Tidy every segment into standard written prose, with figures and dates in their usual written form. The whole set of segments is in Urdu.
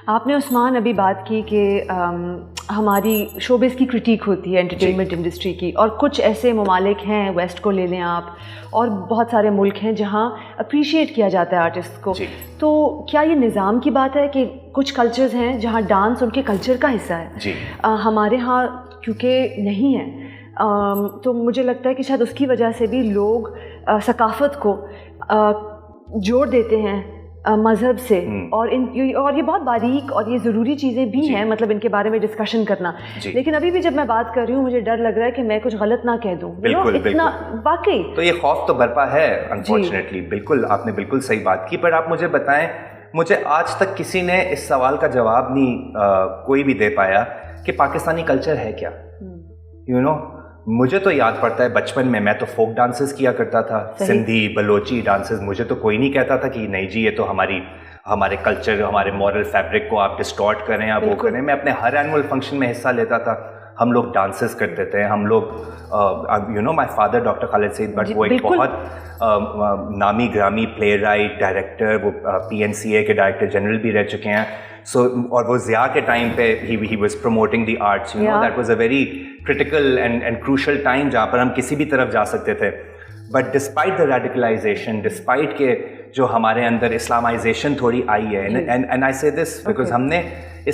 آپ نے عثمان ابھی بات کی کہ ہماری شوبز کی کرٹیک ہوتی ہے انٹرٹینمنٹ انڈسٹری کی، اور کچھ ایسے ممالک ہیں، ویسٹ کو لے لیں آپ، اور بہت سارے ملک ہیں جہاں اپریشیٹ کیا جاتا ہے آرٹسٹ کو. تو کیا یہ نظام کی بات ہے کہ کچھ کلچرز ہیں جہاں ڈانس ان کے کلچر کا حصہ ہے؟ ہمارے ہاں کیونکہ نہیں ہے، تو مجھے لگتا ہے کہ شاید اس کی وجہ سے بھی لوگ ثقافت کو جوڑ دیتے ہیں مذہب سے، اور یہ بہت باریک اور یہ ضروری چیزیں بھی ہیں، مطلب ان کے بارے میں ڈسکشن کرنا. لیکن ابھی بھی جب میں بات کر رہی ہوں مجھے ڈر لگ رہا ہے کہ میں کچھ غلط نہ کہہ دوں. بالکل اتنا واقعی تو یہ خوف تو برپا ہے انفارچونیٹلی. بالکل آپ نے بالکل صحیح بات کی. پر آپ مجھے بتائیں، مجھے آج تک کسی نے اس سوال کا جواب نہیں کوئی بھی دے پایا کہ پاکستانی کلچر ہے کیا. مجھے تو یاد پڑتا ہے بچپن میں تو فوک ڈانسز کیا کرتا تھا، سندھی بلوچی ڈانسز. مجھے تو کوئی نہیں کہتا تھا کہ نہیں جی یہ تو ہمارے کلچر، ہمارے مورل فیبرک کو آپ ڈسٹارٹ کریں، آپ وہ کریں. میں اپنے ہر اینول فنکشن میں حصہ لیتا تھا. ہم لوگ ڈانسز کرتے تھے. ہم لوگ my father doctor Khalid Saeed but, وہ ایک بہت نامی گرامی پلے رائٹ، ڈائریکٹر، وہ PNCA کے ڈائریکٹر جنرل بھی رہ چکے ہیں. اور وہ ضیاء کے ٹائم پہ he was promoting the arts, that was a very critical and crucial time جہاں پر ہم کسی بھی طرف جا سکتے تھے. But despite the radicalization, despite کہ جو ہمارے اندر اسلامائزیشن تھوڑی آئی ہے، and I say this because ہم نے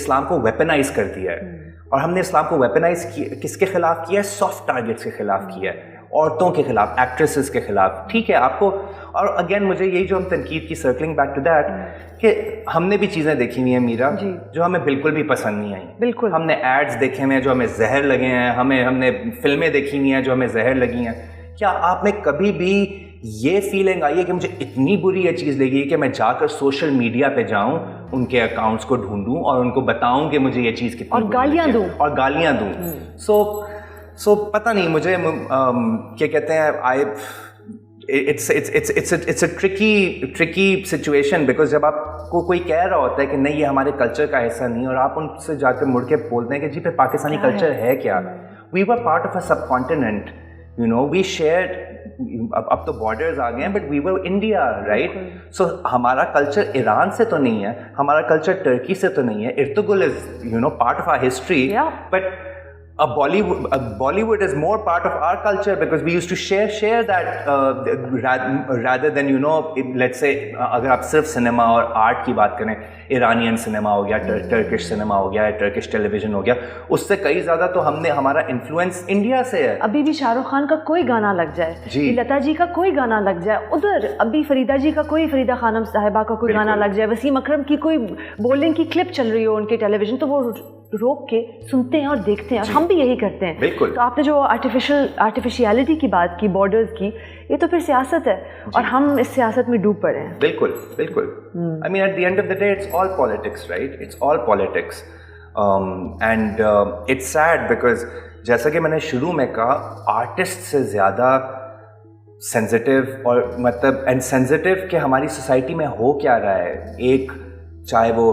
اسلام کو ویپنائز کر دیا ہے. اور ہم نے اسلام کو ویپنائز کس کے خلاف کیا ہے؟ سافٹ ٹارگیٹس کے خلاف کیا ہے، عورتوں کے خلاف، ایکٹریسز کے خلاف. ٹھیک ہے آپ کو، اور اگین مجھے یہی جو ہم تنقید کی، سرکلنگ بیک ٹو دیٹ، کہ ہم نے بھی چیزیں دیکھی ہوئی ہیں میرا جو ہمیں بالکل بھی پسند نہیں آئیں. بالکل ہم نے ایڈز دیکھے ہوئے ہیں جو ہمیں زہر لگے ہیں، ہم نے فلمیں دیکھی ہوئی ہیں جو ہمیں زہر لگی ہیں. کیا آپ میں کبھی بھی یہ فیلنگ آئی ہے کہ مجھے اتنی بری یہ چیز لگی کہ میں جا کر سوشل میڈیا پہ جاؤں، ان کے اکاؤنٹس کو ڈھونڈوں اور ان کو بتاؤں کہ مجھے یہ چیز کتنی اور گالیاں دوں؟ سو پتہ نہیں مجھے کیا کہتے ہیں، it's a tricky situation because جب آپ کو کوئی کہہ رہا ہوتا ہے کہ نہیں یہ ہمارے کلچر کا حصہ نہیں، اور آپ ان سے جا کے مڑ کے بولتے ہیں کہ جی پھر پاکستانی کلچر ہے کیا؟ We were part of a subcontinent, we shared. اب تو بارڈرز آ گئے ہیں but we were India, right? So ہمارا کلچر ایران سے تو نہیں ہے، ہمارا کلچر ٹرکی سے تو نہیں ہے. Ertugrul is part of our history, but Bollywood is more part of our culture because we used to share that rather than let's say اگر آپ صرف سنیما اور آرٹ کی بات کریں، ایرانین سنیما ہو گیا، ٹرکش سنیما ہو گیا، ٹرکش ٹیلی ویژن ہو گیا، اس سے کئی زیادہ تو ہمارا انفلوئنس انڈیا سے ہے. ابھی بھی شاہ رخ خان کا کوئی گانا لگ جائے، لتا جی کا کوئی گانا لگ جائے، ادھر ابھی فریدہ جی کا کوئی، فریدہ خانم صاحبہ کا کوئی گانا لگ جائے، وسیم اکرم کی کوئی بولنگ کی کلپ چل رہی ہو ان کے ٹیلی ویژن، تو وہ روک کے سنتے ہیں اور دیکھتے ہیں. اور ہم بھی یہی کرتے ہیں. بالکل. تو آپ نے جو آرٹیفیشیلٹی کی بات کی، بارڈرز کی، یہ تو پھر سیاست ہے، اور ہم اس سیاست میں ڈوب پڑے ہیں. بالکل بالکل. I mean at the end of the day it's all politics, right? It's all politics. And it's sad because جیسا کہ میں نے شروع میں کہا، آرٹسٹ سے زیادہ سینسٹیو، اور مطلب اینڈ سینسٹیو کہ ہماری سوسائٹی میں ہو کیا رہا ہے. ایک چاہے وہ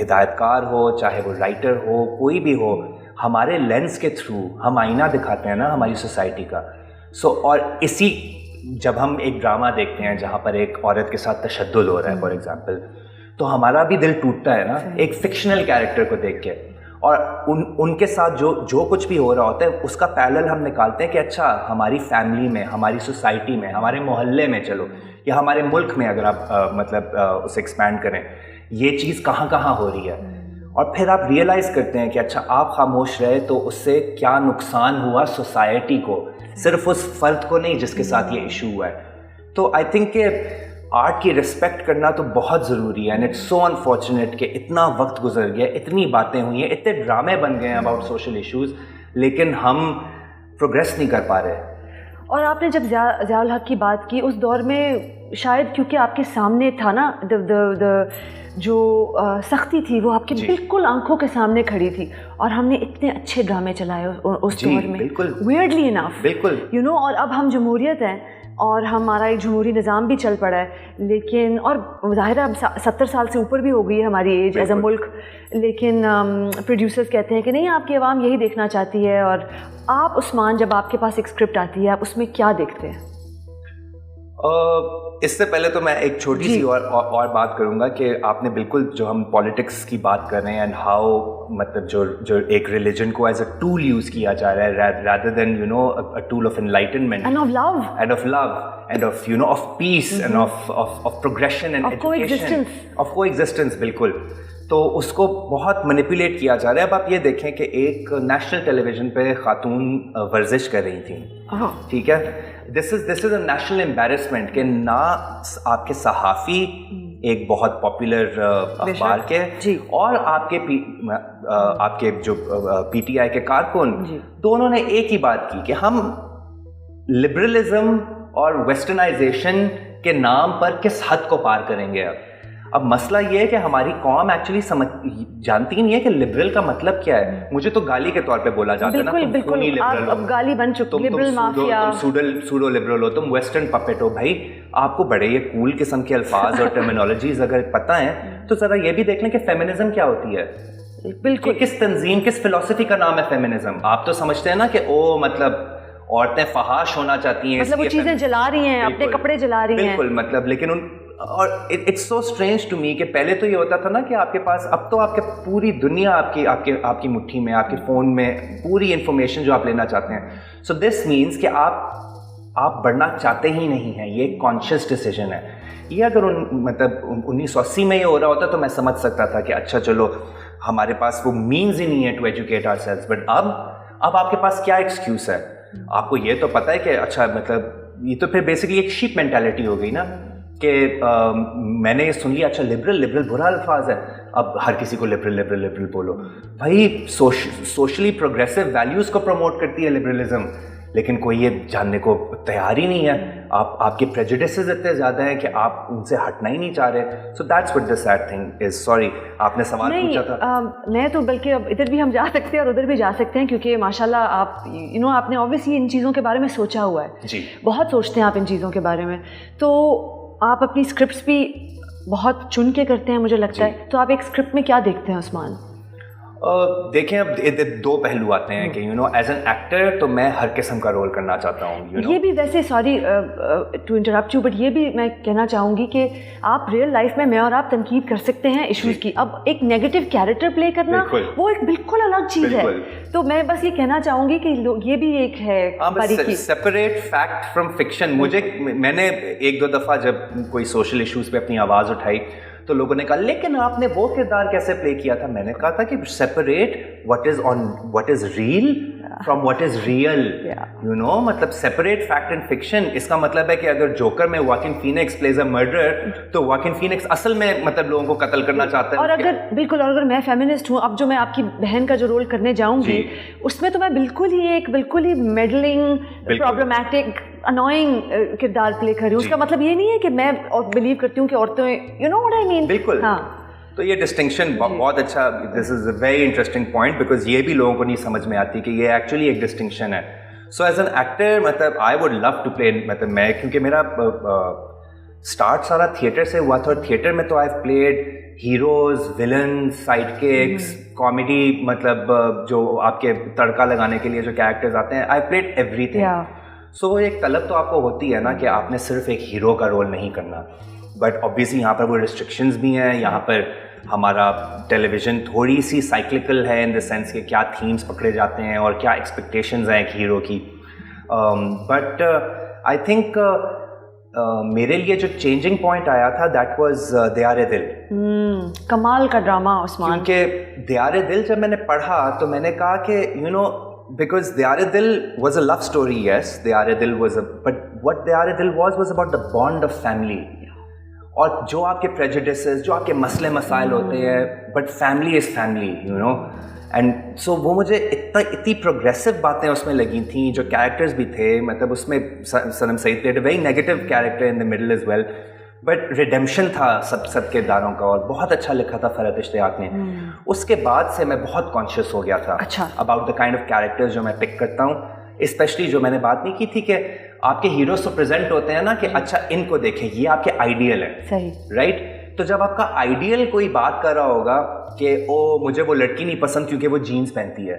ہدایت کار ہو، چاہے وہ رائٹر ہو، کوئی بھی ہو، ہمارے لینس کے تھرو ہم آئینہ دکھاتے ہیں نا ہماری سوسائٹی کا. اور جب ہم ایک ڈرامہ دیکھتے ہیں جہاں پر ایک عورت کے ساتھ تشدد ہو رہا ہے فار ایگزامپل، تو ہمارا بھی دل ٹوٹتا ہے نا ایک فکشنل کیریکٹر کو دیکھ کے. اور ان کے ساتھ جو کچھ بھی ہو رہا ہوتا ہے اس کا پیرلل ہم نکالتے ہیں کہ اچھا ہماری فیملی میں، ہماری سوسائٹی میں، ہمارے محلے میں، چلو یا ہمارے ملک میں اگر آپ مطلب اسے ایکسپینڈ کریں، یہ چیز کہاں کہاں ہو رہی ہے. اور پھر آپ ریئلائز کرتے ہیں کہ اچھا آپ خاموش رہے تو اس سے کیا نقصان ہوا سوسائٹی کو، صرف اس فرد کو نہیں جس کے ساتھ یہ ایشو ہوا ہے. تو آئی تھنک کہ آرٹ کی رسپیکٹ کرنا تو بہت ضروری ہے. اینڈ اٹس سو انفارچونیٹ کہ اتنا وقت گزر گیا، اتنی باتیں ہوئی ہیں، اتنے ڈرامے بن گئے ہیں اباؤٹ سوشل ایشوز، لیکن ہم پروگریس نہیں کر پا رہے. اور آپ نے جب ضیاء الحق کی بات کی، اس دور میں شاید کیونکہ آپ کے سامنے تھا نا، جو سختی تھی وہ آپ کے بالکل آنکھوں کے سامنے کھڑی تھی، اور ہم نے اتنے اچھے ڈرامے چلائے اس دور میں، ویئرڈلی انف، اور اب ہم جمہوریت ہیں اور ہمارا ایک جمہوری نظام بھی چل پڑا ہے، لیکن اور ظاہر ہے اب 70 سال سے اوپر بھی ہو گئی ہے ہماری ایج ایز اے ملک، لیکن پروڈیوسرز کہتے ہیں کہ نہیں آپ کی عوام یہی دیکھنا چاہتی ہے. اور آپ عثمان، جب آپ کے پاس ایک اسکرپٹ آتی ہے آپ اس میں کیا دیکھتے ہیں؟ اس سے پہلے تو میں ایک چھوٹی سی اور بات کروں گا کہ آپ نے بالکل جو ہم پالیٹکس کی بات کر رہے ہیں اینڈ ہاؤ مطلب جو ایک ریلیجن کو ایز اے ٹول یوز کیا جا رہا ہے rather than a tool of enlightenment and of love and of of peace and of progression and education of coexistence بالکل. تو اس کو بہت مینیپولیٹ کیا جا رہا ہے. اب آپ یہ دیکھیں کہ ایک نیشنل ٹیلی ویژن پہ خاتون ورزش کر رہی تھیں, ٹھیک ہے, دس از اے نیشنل امبیرسمنٹ کہ نہ آپ کے صحافی ایک بہت پاپولر اخبار کے اور آپ کے جو پی ٹی آئی کے کارکن دونوں نے ایک ہی بات کی کہ ہم لبرلزم اور ویسٹرنائزیشن کے نام پر کس حد کو پار کریں گے. اب مسئلہ یہ ہے کہ ہماری قوم ایکچولی جانتی نہیں ہے کہ لبرل کا مطلب کیا ہے. مجھے تو گالی کے طور پہ بولا جاتا ہے نا, اب گالی بن چکی, لبرل مافیا, تم سوڈو لبرل ہو, تم ویسٹرن پپیٹ ہو. بھائی آپ کو بڑے یہ کول قسم کے الفاظ اور ٹرمینالوجیز اگر پتہ ہیں تو ذرا یہ بھی دیکھ لیں کہ فیمنزم کیا ہوتی ہے. بالکل کس تنظیم کس فلسفی کا نام ہے فیمنزم. آپ تو سمجھتے ہیں نا کہ او مطلب عورتیں فحاش ہونا چاہتی ہیں, مطلب وہ چیزیں جلا رہی ہیں, اپنے کپڑے جلا رہی ہیں, بالکل مطلب. لیکن اور it's so strange to me کہ پہلے تو یہ ہوتا تھا نا کہ آپ کے پاس, اب تو آپ کے پوری دنیا آپ کی مٹھی میں, آپ کے فون میں پوری انفارمیشن جو آپ لینا چاہتے ہیں. سو دس مینس کہ آپ بڑھنا چاہتے ہی نہیں ہیں. یہ ایک کانشیس ڈیسیجن ہے. یہ اگر مطلب 1980 میں یہ ہو رہا ہوتا تو میں سمجھ سکتا تھا کہ اچھا چلو ہمارے پاس وہ مینز ہی نہیں ہے to educate ourselves. But اب آپ کے پاس کیا ایکسکیوز ہے؟ آپ کو یہ تو پتہ ہے کہ اچھا مطلب یہ تو پھر بیسکلی ایک شیپ مینٹیلٹی ہو گئی نا کہ میں نے یہ سن لیا اچھا لبرل برا الفاظ ہے, اب ہر کسی کو لبرل بولو. بھائی سوشلی پروگریسو ویلیوز کو پروموٹ کرتی ہے لبرلزم, لیکن کوئی یہ جاننے کو تیار ہی نہیں ہے. آپ کے پریجوڈسز اتنے زیادہ ہیں کہ آپ ان سے ہٹنا ہی نہیں چاہ رہے. So that's what the sad thing is. Sorry آپ نے سوال پوچھا تھا. میں تو بلکہ اب ادھر بھی ہم جا سکتے ہیں اور ادھر بھی جا سکتے ہیں, کیونکہ ماشاء اللہ آپ آپ نے اوبویسلی ان چیزوں کے بارے میں سوچا ہوا ہے. جی بہت سوچتے ہیں آپ ان چیزوں کے بارے میں. تو آپ اپنی اسکرپٹس بھی بہت چن کے کرتے ہیں مجھے لگتا ہے. تو آپ ایک اسکرپٹ میں کیا دیکھتے ہیں عثمان؟ دیکھیں اب دو پہلو آتے ہیں کہ ایز این ایکٹر تو میں ہر قسم کا رول کرنا چاہتا ہوں. یہ بھی ویسے sorry to interrupt you, but یہ بھی میں کہنا چاہوں گی کہ آپ ریئل لائف میں اور آپ تنقید کر سکتے ہیں ایشوز کی. اب ایک نیگیٹو کیریکٹر پلے کرنا وہ ایک بالکل الگ چیز ہے. تو میں بس یہ کہنا چاہوں گی کہ یہ بھی ایک ہے باریکی. Separate fact from fiction. میں نے ایک دو دفعہ جب کوئی سوشل ایشوز پہ اپنی آواز اٹھائی تو لوگوں نے کہا لیکن آپ نے وہ کردار کیسے پلے کیا تھا. میں نے کہا تھا کہ separate what is real from what is real. مطلب سیپریٹ فیکٹ اینڈ فکشن. اس کا مطلب ہے کہ اگر جوکر میں واکن فینکس پلیز اے مرڈرر تو واکن فینکس اصل میں مطلب لوگوں کو قتل کرنا چاہتا ہے. اور اگر میں فیمنسٹ ہوں, اب جو میں آپ کی بہن کا جو رول کرنے جاؤں گی اس میں تو میں بالکل ہی میڈلنگ پرابلمیٹک انوائنگ کردار پلے کر رہی ہوں. اس کا مطلب یہ نہیں ہے کہ میں بلیو کرتی ہوں کہ عورتیں what I mean. بالکل. ہاں تو یہ ڈسٹنکشن بہت اچھا, this is a very interesting point because یہ بھی لوگوں کو نہیں سمجھ میں آتی کہ یہ ایکچولی ایک ڈسٹنکشن ہے. سو ایز این ایکٹر مطلب I would love to play, مطلب میں کیونکہ میرا اسٹارٹ سارا تھیٹر سے ہوا تھا اور تھیٹر میں تو I have played heroes, villains, sidekicks, comedy, مطلب جو آپ کے تڑکا لگانے کے لیے جو کیریکٹرز آتے ہیں, آئی پلیڈ ایوری تھنگ. سو ایک طلب تو آپ کو ہوتی ہے نا کہ آپ نے صرف ایک ہیرو کا رول نہیں کرنا. بٹ آبویسلی یہاں پر وہ ریسٹرکشنز بھی ہیں. یہاں پر ہمارا ٹیلی ویژن تھوڑی سی سائیکلیکل ہے ان دا سینس کہ کیا تھیمز پکڑے جاتے ہیں اور کیا ایکسپیکٹیشنز ہیں ایک ہیرو کی. بٹ آئی تھنک میرے لیے جو چینجنگ پوائنٹ آیا تھا دیٹ واز دیار دل. کمال کا ڈرامہ عثمان. کیونکہ دیار دل جب میں نے پڑھا تو میں نے کہا کہ because Diyar Dil was a love story, yes, Diyar Dil was but what Diyar Dil was about the bond of family. اور جو آپ کے prejudices, جو آپ کے مسئلے مسائل ہوتے ہیں, but family is family, and so وہ مجھے اتنی progressive باتیں اس میں لگی تھیں. جو characters بھی تھے, مطلب اس میں سنم سعید played a very negative character in the middle as well, but redemption تھا سب کرداروں کا, اور بہت اچھا لکھا تھا فرحت اشتیاق نے. اس کے بعد سے میں بہت کانشیس ہو گیا تھا about the kind of characters جو میں پک کرتا ہوں. اسپیشلی جو میں نے بات نہیں کی تھی کہ آپ کے ہیروز تو پریزنٹ ہوتے ہیں نا کہ اچھا ان کو دیکھیں, یہ آپ کے آئیڈیل ہیں, رائٹ. تو جب آپ کا آئیڈیل کوئی بات کر رہا ہوگا کہ او مجھے وہ لڑکی نہیں پسند کیونکہ وہ جینس پہنتی ہے,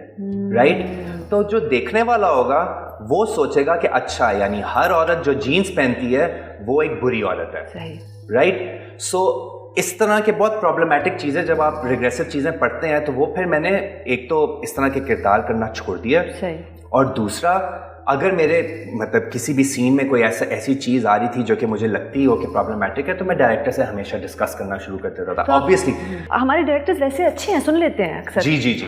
رائٹ, تو جو دیکھنے والا ہوگا وہ سوچے گا کہ اچھا یعنی ہر عورت جو جینس پہنتی ہے وہ ایک بری عورت ہے, رائٹ. سو اس طرح کے بہت پرابلمٹک چیزیں جب آپ ریگریسو چیزیں پڑھتے ہیں تو وہ پھر میں نے ایک تو اس طرح کے کردار کرنا چھوڑ دیا, اور دوسرا اگر میرے مطلب کسی بھی سین میں کوئی ایسی چیز آ رہی تھی جو کہ مجھے لگتی ہو کہ پرابلمٹک ہے تو میں ڈائریکٹر سے ہمیشہ ڈسکس کرنا شروع کر دیتا تھا. آبویسلی ہمارے ڈائریکٹرز ویسے اچھے ہیں, سن لیتے ہیں اکثر. جی جی جی